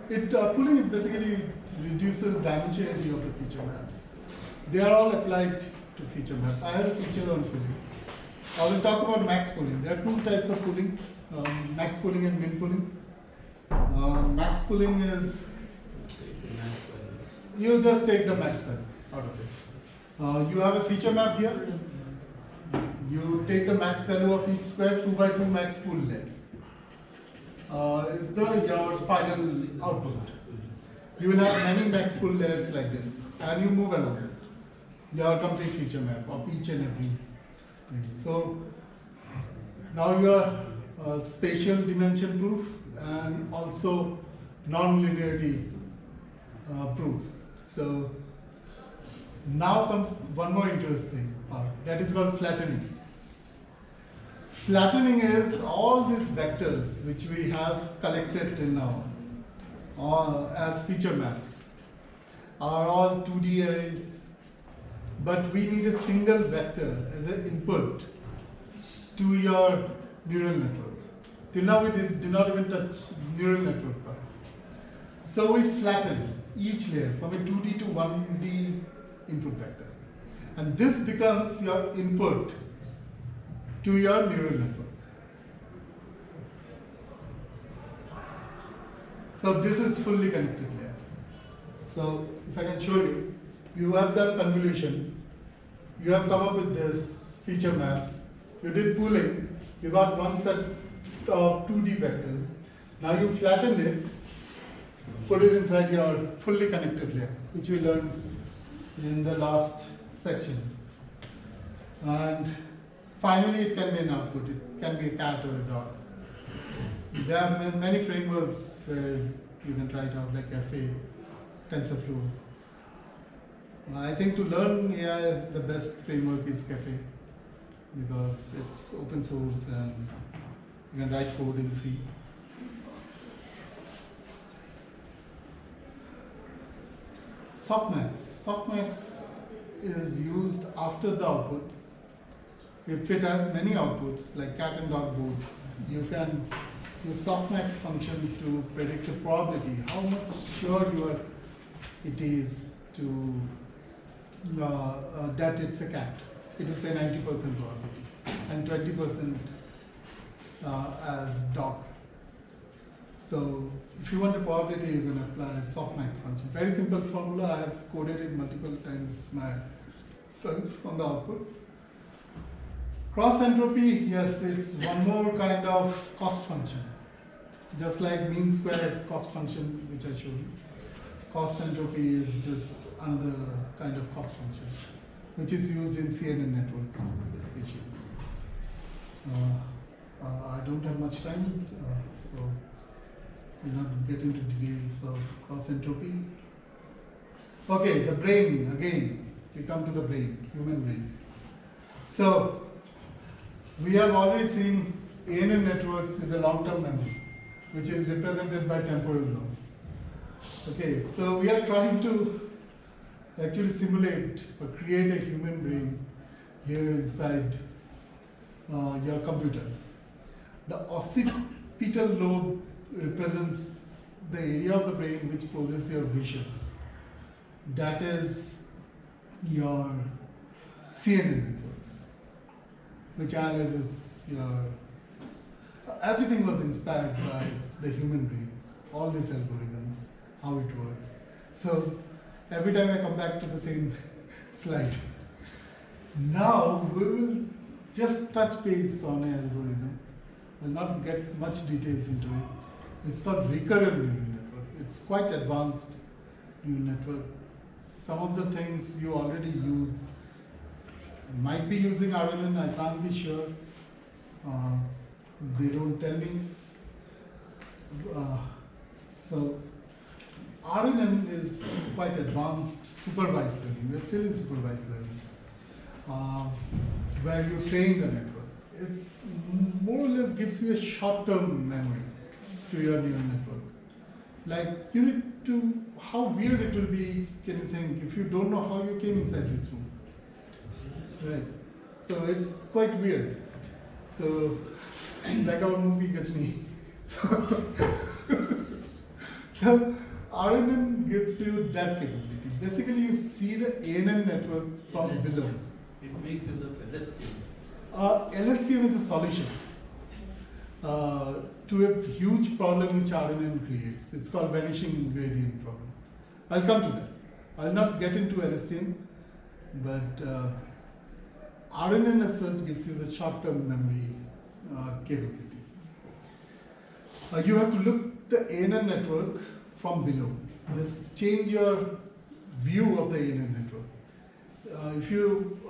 Pooling is basically reduces dimensionality of the feature maps. They are all applied to feature maps. I have a picture on pooling. I will talk about max pooling. There are two types of pooling, max pooling and min pooling. Max pooling is you just take the max value out of it. You have a feature map here. You take the max value of each square, 2 by 2 max pool layer. Is your final output. You will have many max pool layers like this, and you move along your complete feature map of each and every thing. So now you are spatial dimension proof and also non-linearity proof. So now comes one more interesting part, that is called flattening. Flattening is all these vectors which we have collected till now as feature maps are all 2D arrays, but we need a single vector as an input to your neural network. Till now we did not even touch neural network part. So we flatten each layer from a 2D to 1D input vector. And this becomes your input to your neural network. So this is fully connected layer. So if I can show you, you have done convolution, you have come up with this feature maps, you did pooling, you got one set of 2D vectors, now you flattened it, put it inside your fully connected layer, which we learned in the last section. And finally it can be an output, it can be a cat or a dog. There are many frameworks where you can try it out, like FA, TensorFlow. I think to learn AI, the best framework is Caffe, because it's open source and you can write code in C. Softmax. Softmax is used after the output. If it has many outputs, like cat and dog both, you can use softmax function to predict a probability, how much sure it is to that it's a cat. It will say 90% probability and 20% as dog. So if you want a probability, you can apply softmax function. Very simple formula. I have coded it multiple times myself on the output. Cross entropy, yes, it's one more kind of cost function. Just like mean square cost function, which I showed you. Cost entropy is just another kind of cost function, which is used in CNN networks, especially. I don't have much time, so we'll not get into details of cross entropy. Okay, the brain, again, we come to the brain, human brain. So, we have already seen ANN networks is a long-term memory, which is represented by temporal lobe. Okay, so we are trying to actually simulate or create a human brain here inside your computer. The occipital lobe represents the area of the brain which processes your vision. That is your CNN networks, which analyzes your everything was inspired by the human brain, all these algorithms, how it works. So every time I come back to the same slide. Now we will just touch base on an algorithm. I'll not get much details into it. It's called recurrent neural network. It's quite advanced neural network. Some of the things you already use might be using RNN, I can't be sure. They don't tell me. So RNN is quite advanced supervised learning. We're still in supervised learning, where you train the network. It's more or less gives you a short-term memory to your neural network. Like you need to, how weird it will be, can you think, if you don't know how you came inside this room. Right. So it's quite weird. So like our movie Gajni. So RNN gives you that capability. Basically you see the ANN network from below. It makes use of LSTM. LSTM is a solution to a huge problem which RNN creates. It's called vanishing gradient problem. I'll come to that. I'll not get into LSTM, but RNN as such gives you the short-term memory capability. You have to look the ANN network from below. Just change your view of the ANN network. If you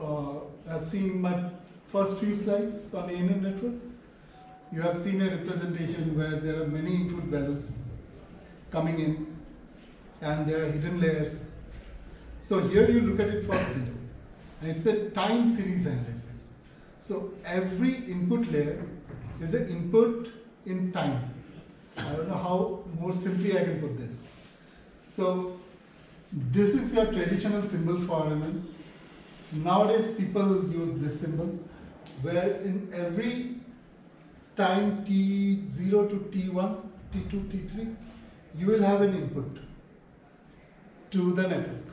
have seen my first few slides on ANN network, you have seen a representation where there are many input values coming in and there are hidden layers. So here you look at it from below. And it's a time series analysis. So every input layer is an input in time. I don't know how more simply I can put this. So this is your traditional symbol for RNN. Nowadays people use this symbol where in every time T0 to T1, T2, T3, you will have an input to the network.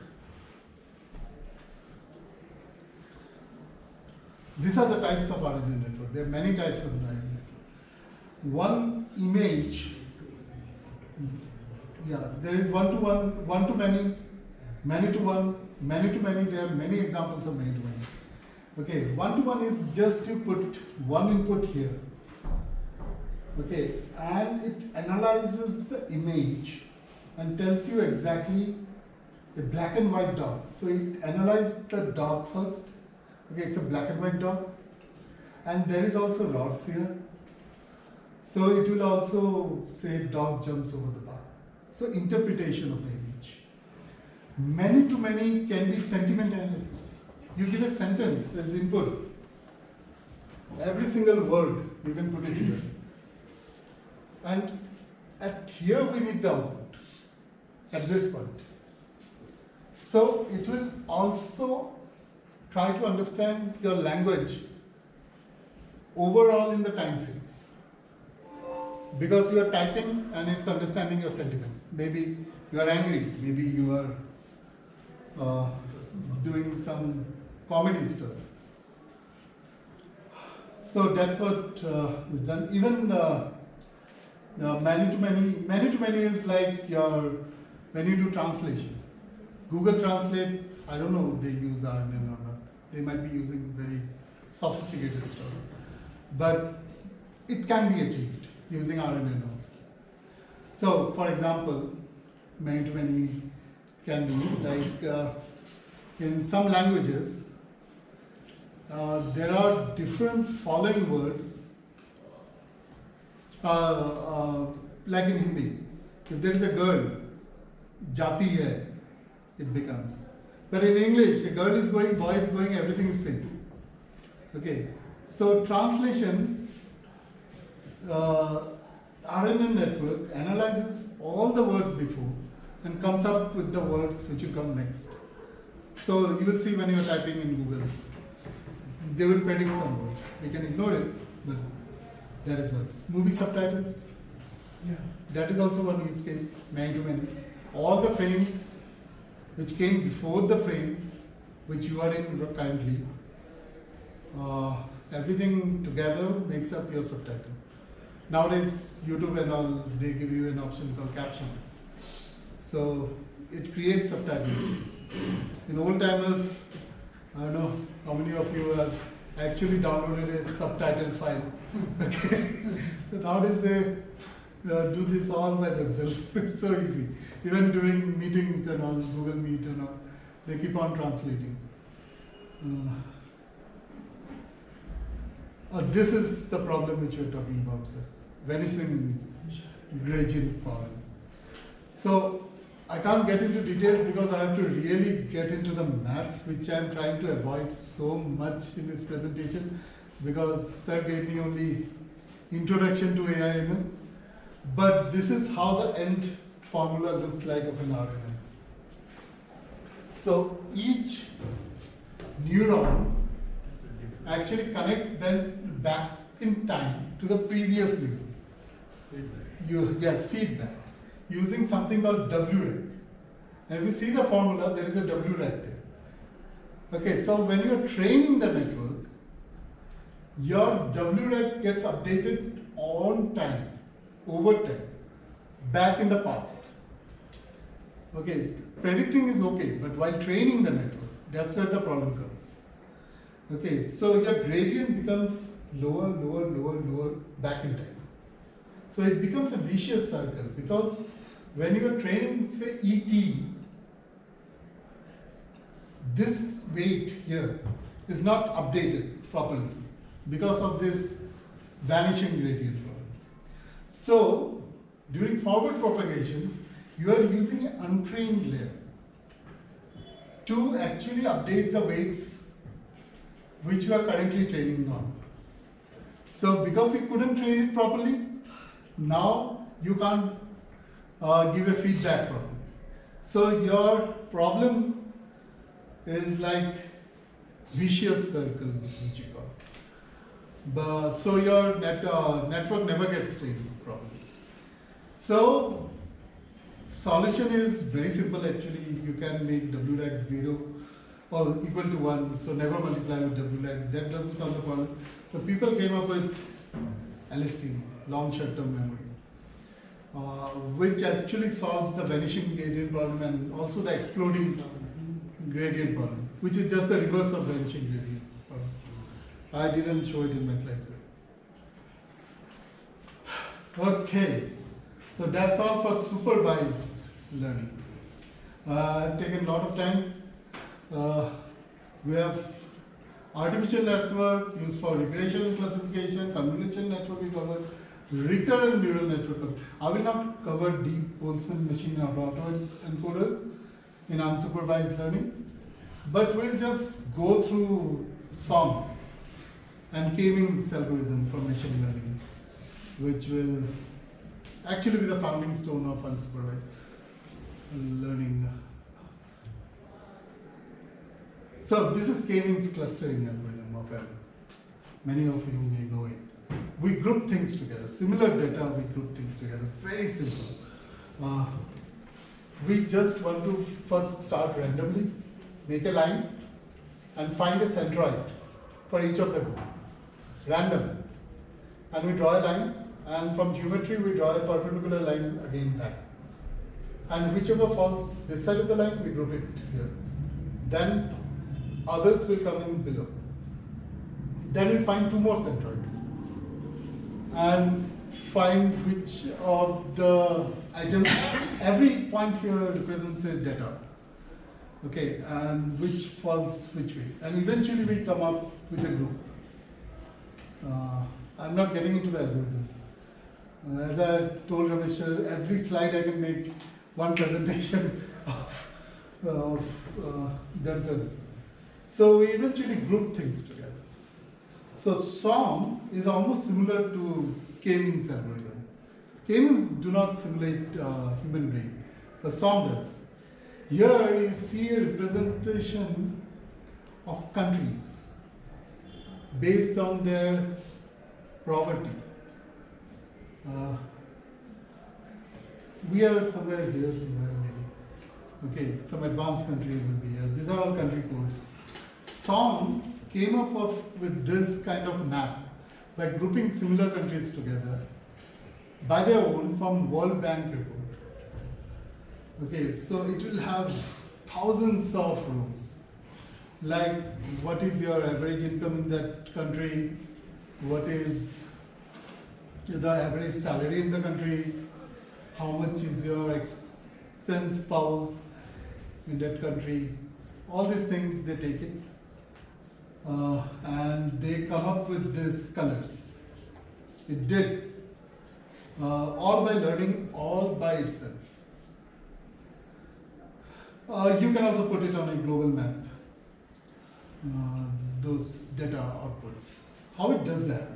These are the types of RNN network. There are many types of RNN network. One image, there is one-to-one, one-to-many, many-to-one, many-to-many. There are many examples of many-to-many. Okay, one-to-one is just you put one input here. Okay, and it analyzes the image and tells you exactly a black and white dog. So it analyzes the dog first. Okay, it's a black and white dog. And there is also rods here. So it will also say dog jumps over the bar. So interpretation of the image. Many-to-many can be sentiment analysis. You give a sentence as input. Every single word you can put it here. And at here we need the output at this point. So it will also try to understand your language overall in the time series. Because you are typing and it's understanding your sentiment. Maybe you are angry, maybe you are doing some comedy stuff. So that's what is done. Even Many-to-many is like when you do translation. Google Translate, I don't know if they use RNN or not. They might be using very sophisticated stuff. But it can be achieved using RNN also. So, for example, many-to-many can be like in some languages, there are different following words. Like in Hindi, if there is a girl, jati hai, it becomes. But in English, a girl is going, boy is going, everything is same. Okay, so translation, RNN network analyzes all the words before and comes up with the words which will come next. So you will see when you are typing in Google, they will predict some word. We can ignore it, but that is what. Movie subtitles. Yeah. That is also one use case, many-to-many. All the frames which came before the frame which you are in currently, everything together makes up your subtitle. Nowadays, YouTube and all, they give you an option called caption. So it creates subtitles. In old timers, I don't know how many of you have actually downloaded a subtitle file. Okay. So nowadays they do this all by themselves. It's so easy. Even during meetings and all, Google Meet and all, they keep on translating. This is the problem which you're talking about, sir. Vanishing gradient problem. So I can't get into details because I have to really get into the maths, which I'm trying to avoid so much in this presentation, because sir gave me only introduction to AI/ML. But this is how the end formula looks like of an RNN. So each neuron actually connects then back in time to the previous neuron. Feedback. Using something called WREC. And if you see the formula, there is a WREC there. Okay, so when you are training the network, your WREC gets updated on time, over time, back in the past. Okay, predicting is okay, but while training the network, that's where the problem comes. Okay, so your gradient becomes lower, lower, lower, lower back in time. So it becomes a vicious circle, because when you are training, say, ET, this weight here is not updated properly because of this vanishing gradient problem. So during forward propagation, you are using an untrained layer to actually update the weights which you are currently training on. So because you couldn't train it properly, now you can't give a feedback properly. So your problem is like vicious circle, which you call. But so your network never gets trained properly. So solution is very simple actually. You can make WREC 0 or equal to 1. So never multiply with WREC. That doesn't solve the problem. So people came up with LSTM, long short-term memory, which actually solves the vanishing gradient problem and also the exploding gradient problem, which is just the reverse of vanishing gradient problem. I didn't show it in my slides. Okay, so that's all for supervised learning. Taken a lot of time. We have artificial network used for regression classification, convolution network we covered, recurrent neural network. I will not cover deep Boltzmann machine or auto encoders in unsupervised learning, but we'll just go through SOM and K-means algorithm for machine learning, which will actually be the founding stone of unsupervised learning. So this is K-means clustering algorithm of M. Many of you may know it. We group things together. Similar data, we group things together. Very simple. We just want to first start randomly, make a line, and find a centroid for each of the group. Random. And we draw a line and from geometry we draw a perpendicular line again back. And whichever falls this side of the line, we group it here. Then others will come in below. Then we find two more centroids and find which of the items, every point here represents a data. Okay, and which falls which way. And eventually we come up with a group. I'm not getting into the algorithm. As I told Ramesh, every slide I can make one presentation of themselves. So we eventually group things together. So SOM is almost similar to K-means algorithm. K-means do not simulate human brain, but SOM does. Here you see a representation of countries based on their poverty. We are somewhere here, somewhere maybe. Okay, some advanced country will be here. These are all country codes. SOM came up with this kind of map by grouping similar countries together by their own from World Bank report. Okay, so it will have thousands of rows, like what is your average income in that country, what is the average salary in the country, how much is your expense power in that country. All these things they take it and they come up with these colors. It did all by learning, all by itself. You can also put it on a global map, those data outputs. How it does that?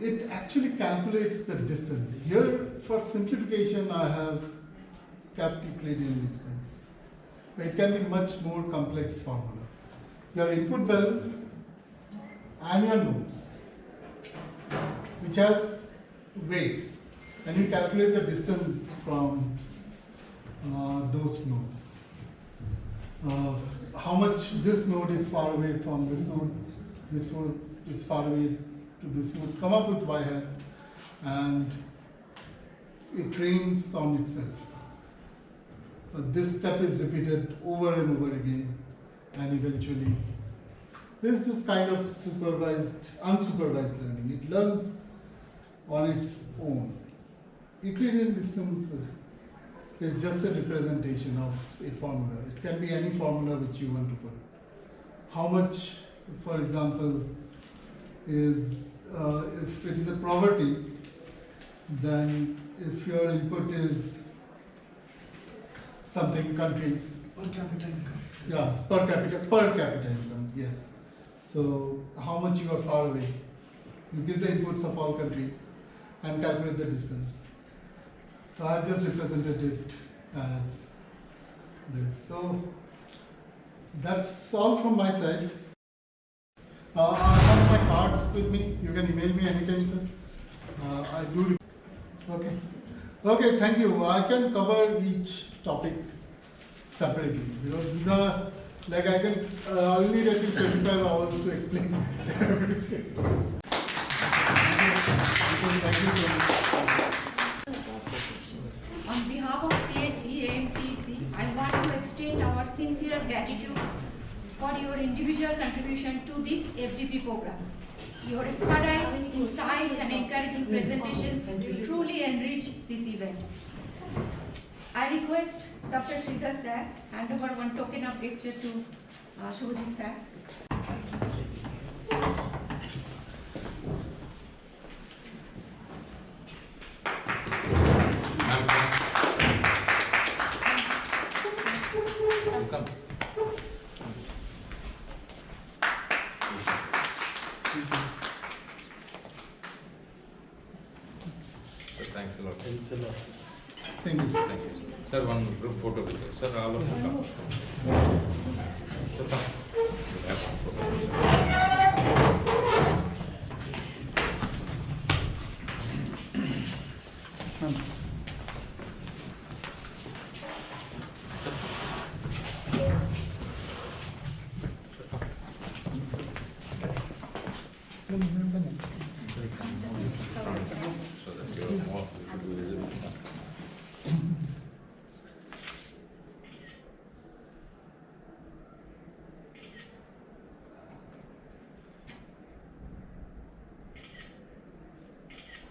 It actually calculates the distance. Here, for simplification, I have kept Euclidean distance. But it can be much more complex formula. Your input values and your nodes, which has weights, and you calculate the distance from those nodes. How much this node is far away from this node is far away to this node. Come up with y hat, and it trains on itself. But this step is repeated over and over again, and eventually there's this kind of supervised, unsupervised learning. It learns on its own. Euclidean distance is just a representation of a formula. It can be any formula which you want to put. How much, for example, is, if it is a poverty, then if your input is something countries. Per capita income. Yeah, per capita income, yes. So how much you are far away. You give the inputs of all countries and calculate the distance. So I have just represented it as this. So that's all from my side. I have my cards with me. You can email me anytime, sir. I do. Okay. Okay, thank you. I can cover each topic separately because these are like I'll need at least 25 hours to explain everything. Thank you so much. On behalf of CSC, AMC, I want to extend our sincere gratitude for your individual contribution to this FDP program. Your expertise, insight and encouraging presentations truly enrich this event. I request Dr. Sridhar sir hand over one token of gesture to Shubhajit sir. Thanks a lot. Thanks a lot. Thank you. Thank you. Sir, one group photo with you. Sir, all of you come. Sir, come. Have one photo. We should be visible.